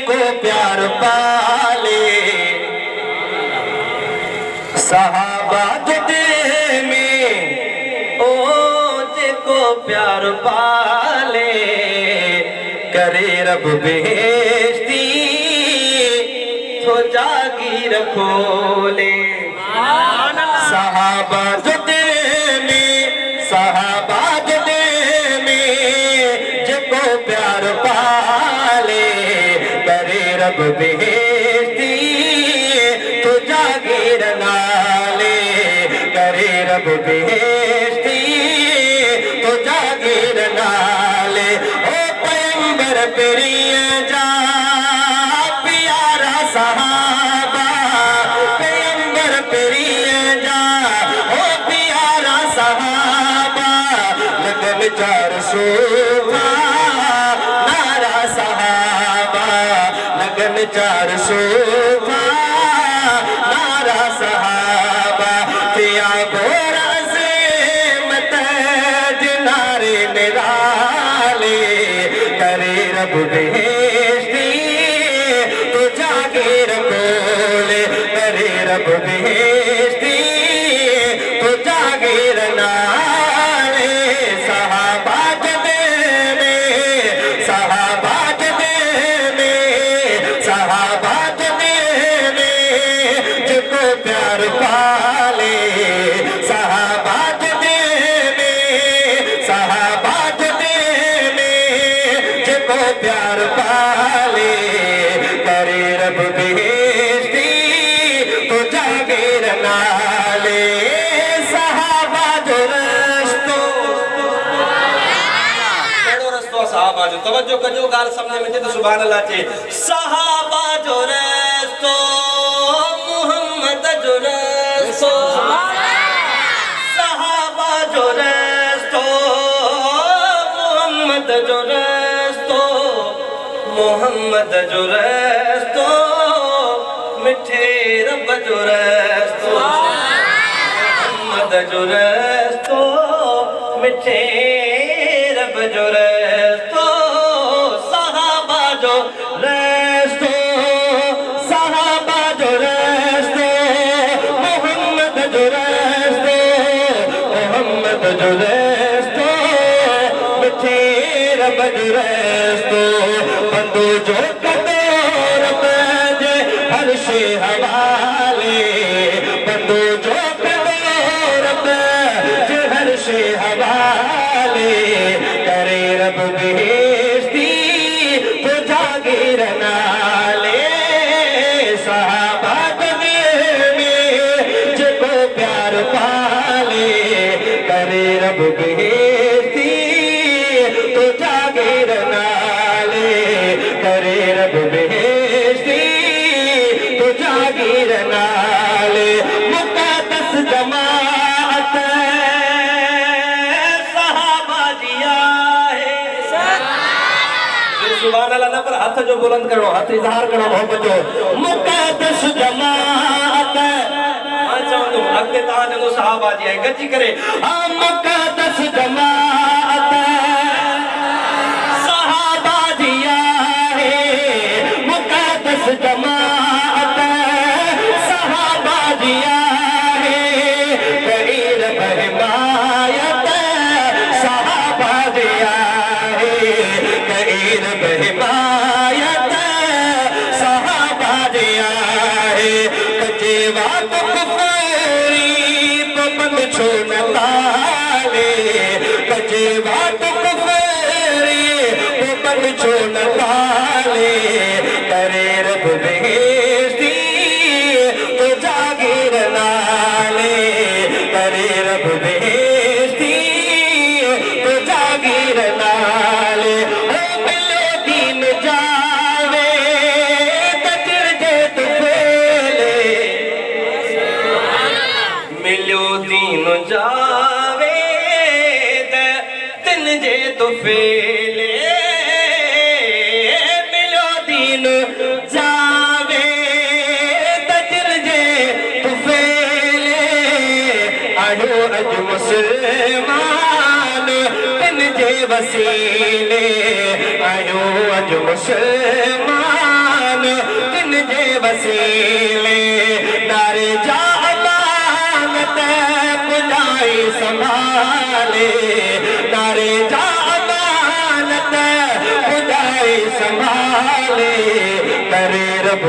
जेको प्यार पाले सहाबा जुदे में ओ जेको प्यार पाले करे रब बेइज्जती तो जागीर खोले सहाबा जुदे में जेको प्यार पाले करे रब बेइज्जती तो जागीर नाले करे रब बेइज्जती तो जागीर नाले ओ पैगंबर पेरिया जा प्यारा सहाबा पैगंबर पेरिया जा ओ प्यारा सहाबा लगन 400 नारा सहाबा लगन 400 नारा सहाबा किया गोरा से मत जिनारे निराले करे रब बेइज्जती तो जागीर खोले करे रब बेइज्जती तो जागीर नाले सहाबा जुदे में सहाबा जुदे में जेको प्यार पाले सहाबा जुदे में जेको प्यार पाले करे रब बेइज्जती तो जागीर नाले सहाबा जो रस्तो केड़ो रस्तो सहाबा जो तवज्जो कजो गाल समझ में तो सुभान अल्लाह चे सहाबा जो रस्तो मोहम्मद जो रस्तो सहाबा जो रस्तो मोहम्मद जो रस्तो मिठे रब जो रस्तो मोहम्मद जो रस्तो मिठे रब जो रस्तो सहाबा जो रस्तो मोहम्मद जो रस्तो मिठे रब जो रस्तो बंदो जो कदर पंहिंजे हर्ष हवाले बंदो जो कदर पंहिंजे हर्ष हवाले करे रब बेइज्जती तो जागीर नाले सहाबा जुदे में जेको प्यार पाले करे रब बेइज्जती तो जागीर नाले करे रब बेइज्जती तो जागीर नाले मुक़द्दस जमात सहाबा जिया है सुभान अल्लाह ना पर हाथ जो बुलंद करो हाथ इजहार करो मोहब्बत जो मुक़द्दस जमात अच्छा तो अगले तां जो सहाबा जी है गची करे मुक़द्दस जमात सहाबा जिया है मुक़द्दस जमात सहाबा जिया है कईर हिमायत सहाबा जिया है कईर हिमायत सहाबा जिया है कच्चे वात कुफरी बंद छोड़ ताले कच्चे वात कुफरी बंद छोड़ ताले करे रब बेइज्जती तो जागीर नाले करे रब बेइज्जती तो जागीर नाले ओ मिले दीन जावे तजर जे तू फेले मिलो दीन जावे तिन जे तू फेले मिलो दीन जावे तजर जे तू फेले आयो अज मुसलमान तिन जे वसीले आयो अज मुसलमान तिन जे वसीले नारे जा अमानत पुजाई संभाले नारे जा अमानत पुजाई संभाले करे रब